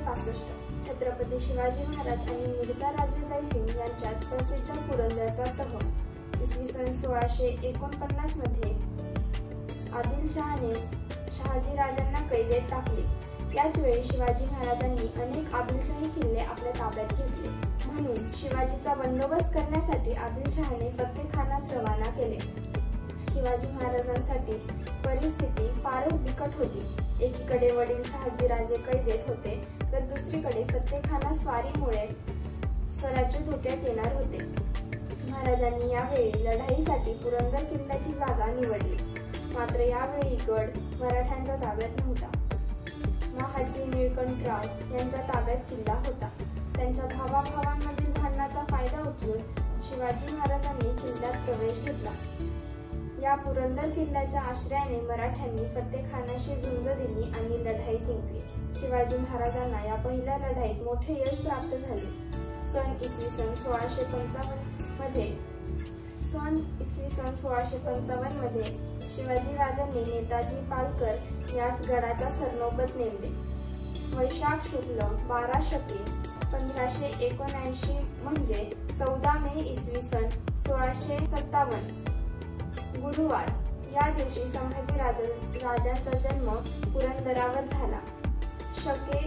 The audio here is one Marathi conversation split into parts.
1765 छत्रपती शिवाजी महाराज आणि मिर्झा राजे जयसिंग यांच्यात प्रसिद्ध पुरंदरचा तह. इसवी सन 1649 मध्ये आदिलशहाने शहाजीराजांना कैदेत टाकले. याच वेळी शिवाजी महाराजांनी अनेक आदिलशाही किल्ले आपल्या ताब्यात घेतले. म्हणून शिवाजीचा बंदोबस्त करण्यासाठी आदिलशहाने फत्तेखानास रवाना केले. शिवाजी महाराजांसाठी परिस्थिती फारच बिकट होती. एकीकडे वडील शहाजीराजे कैदेत होते, तर दुसरीकडे फत्तेखाना स्वारीमुळे स्वराज्य धोक्यात येणार होते. महाराजांनी यावेळी लढाईसाठी पुरंदर किल्ल्याची जागा निवडली. मात्र यावेळी गड मराठ्यांच्या ताब्यात नव्हता. महाजी निळकंठराव यांच्या ताब्यात किल्ला होता. त्यांच्या भावाभावांमधील भांडणाचा फायदा उचलून शिवाजी महाराजांनी किल्ल्यात प्रवेश घेतला. या पुरंदर किल्ल्याच्या आश्रयाने मराठ्यांनी फत्तेखानाशी झुंज दिली आणि लढाई जिंकली. शिवाजी महाराजांना या पहिल्या लढाईत मोठे यश प्राप्त झाले. इसवी सन 1655 मध्ये शिवाजी राजांनी नेताजी पालकर यास गडाचा सरनौबत नेमले. वैशाख शुक्ल 12 शके 1579 म्हणजे 14 मे इसवी सन 1657 गुरुवार या दिवशी संभाजी राजांचा जन्म पुरंदरावर झाला. शके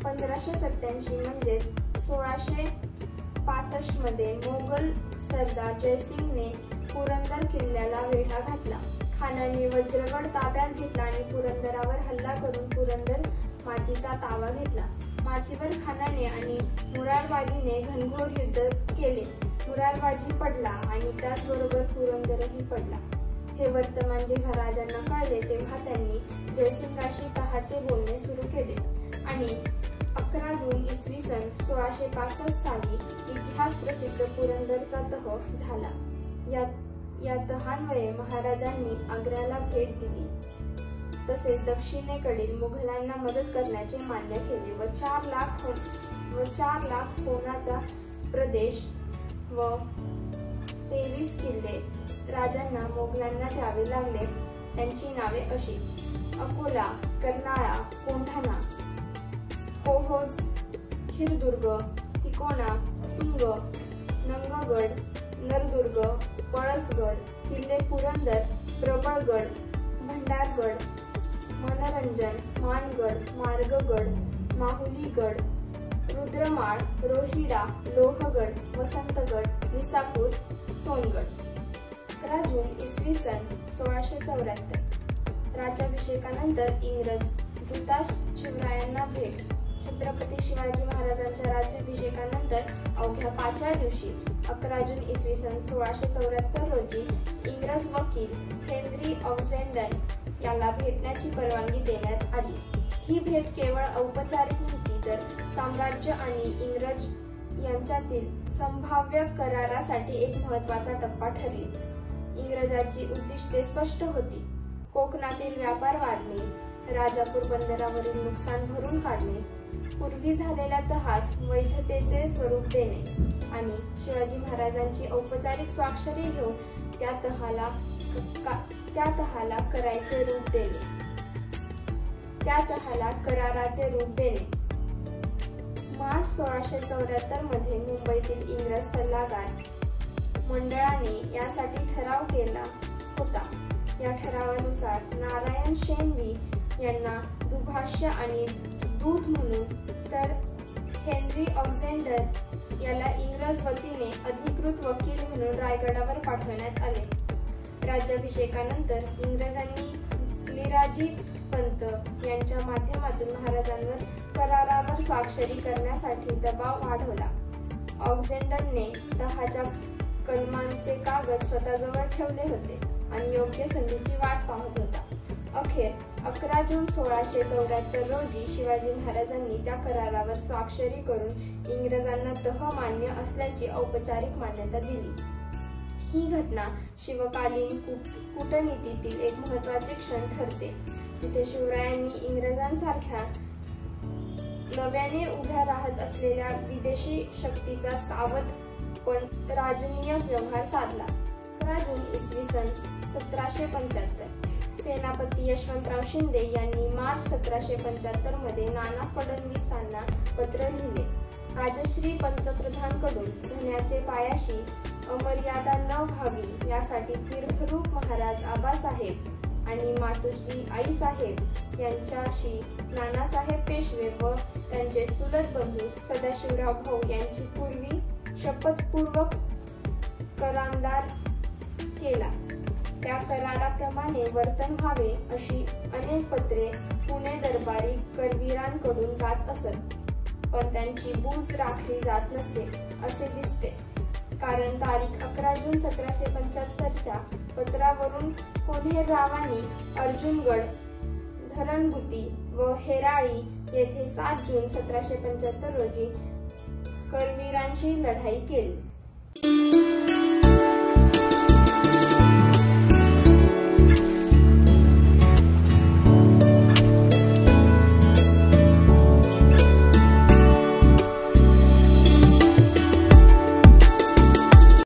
1587 म्हणजे 1665 मध्ये मोगल सरदार जयसिंगने पुरंदर किल्ल्याला वेढा घातला. खानाने वज्रगड ताब्यात घेतला आणि पुरंदरावर हल्ला करून पुरंदर माचीचा ताबा घेतला. माचीवर खानाने आणि मुरारबाजीने घनघोर युद्ध केले. मुरारबाजी पडला आणि त्याचबरोबर पुरंदरही पडला. हे वर्तमान जेव्हा राजांना कळले तेव्हा त्यांनी जयसिंगाशी तहाचे बोलणे सुरू केले आणि 11 जून इसवी सन 1665 साली इतिहास प्रसिद्ध पुरंदरचा तह झाला. या तहान्वये महाराजांनी आग्र्याला भेट दिली. तसेच दक्षिणेकडील मुघलांना मदत करण्याचे मान्य केले व 4 लाख होनाचा प्रदेश व 23 किल्ले राजांना मोगलांना द्यावे लागले. त्यांची नावे अशी: अकोला, कर्नाळा, कोंढाणा, कोहोज, खिरदुर्ग, तिकोणा, तुंग, नंगगड, नरदुर्ग, पळसगड, किल्ले पुरंदर, प्रबळगड, भंडारगड, मनरंजन, मानगड, मार्गगड, माहुलीगड, रुद्रमाळ, रोहिडा, लोहगड, वसंतगड, विसापूर, सोनगड. 11 जून इसवी सन 1674 राज्याभिषेकानंतर इंग्रज दूतास शिवरायांना भेट. छत्रपती शिवाजी महाराजांच्या राज्याभिषेकानंतर अवघ्या 5व्या दिवशी 11 जून इसवी सन 1674 रोजी इंग्रज वकील हेनरी ऑक्झेंडन याला भेटण्याची परवानगी देण्यात आली. ही भेट केवळ औपचारिक नव्हती, तर साम्राज्य आणि इंग्रज यांच्यातील संभाव्य करारासाठी एक महत्त्वाचा टप्पा ठरली. इंग्रजांची उद्दिष्टे स्पष्ट होती: कोकणातील व्यापार वाढणे, राजापूर बंदरावरील नुकसान भरून काढणे, पूर्वी झालेल्या तहास वैधतेचे स्वरूप देणे आणि शिवाजी महाराजांची औपचारिक स्वाक्षरी घेऊन त्या कराराचे रूप देणे. मार्च 1674 मध्ये मुंबईतील इंग्रज सल्लागार मंडळाने यासाठी ठराव केला होता. या ठरावानुसार नारायण शेणवी यांना दुभाष्य आणि दूत म्हणून, तर हेनरी ऑक्झेंडर याला इंग्रज वतीने अधिकृत वकील म्हणून रायगडावर पाठवण्यात आले. राज्याभिषेकानंतर इंग्रजांनी लिराजी पंत यांच्या माध्यमातून महाराजांवर करारावर स्वाक्षरी करण्यासाठी दबाव वाढवला. ऑक्झेंडरने तहाच्या कलमांचे कागद स्वतःजवळ ठेवले होते आणि योग्य संधीची वाट पाहत होता. अखेर 11 जून 1674 रोजी शिवाजी महाराजांनी त्या करारावर स्वाक्षरी करून इंग्रजांना तह मान्य असल्याची औपचारिक मान्यता दिली. ही घटना शिवकालीन कूटनीतीतील एक महत्त्वाचे क्षण ठरते, जिथे शिवरायांनी इंग्रजांसारख्या नव्याने उभ्या राहत असलेल्या विदेशी शक्तीचा सावध पण राजनीय व्यवहार साधला. 11 जून इसवी सन 1775 सेनापती यशवंतराव शिंदे यांनी मार्च 1775 मध्ये नाना फडणवीसांना पत्र लिहिले. राजश्री पंतप्रधानांकडून धन्याचे पायाशी अमर्यादा न व्हावी यासाठी तीर्थरूप महाराज आबासाहेब आणि मातोश्री आईसाहेब यांच्याशी नानासाहेब पेशवे व त्यांचे चुलत बंधू सदाशिवराव भाऊ यांची पूर्वी शपथपूर्वक करारदार केला. त्या कराराप्रमाणे वर्तन व्हावे अशी अनेक पत्रे पुणे दरबारी करवीरांकडून जात असत, पण त्यांची बूज राखली जात नसे असे दिसते. कारण तारीख 11 जून 1775च्या पत्रावरून कोल्हेरावांनी अर्जुनगड, धरणगुती व हेराळी येथे 7 जून 1775 रोजी करवीरांची लढाई केली.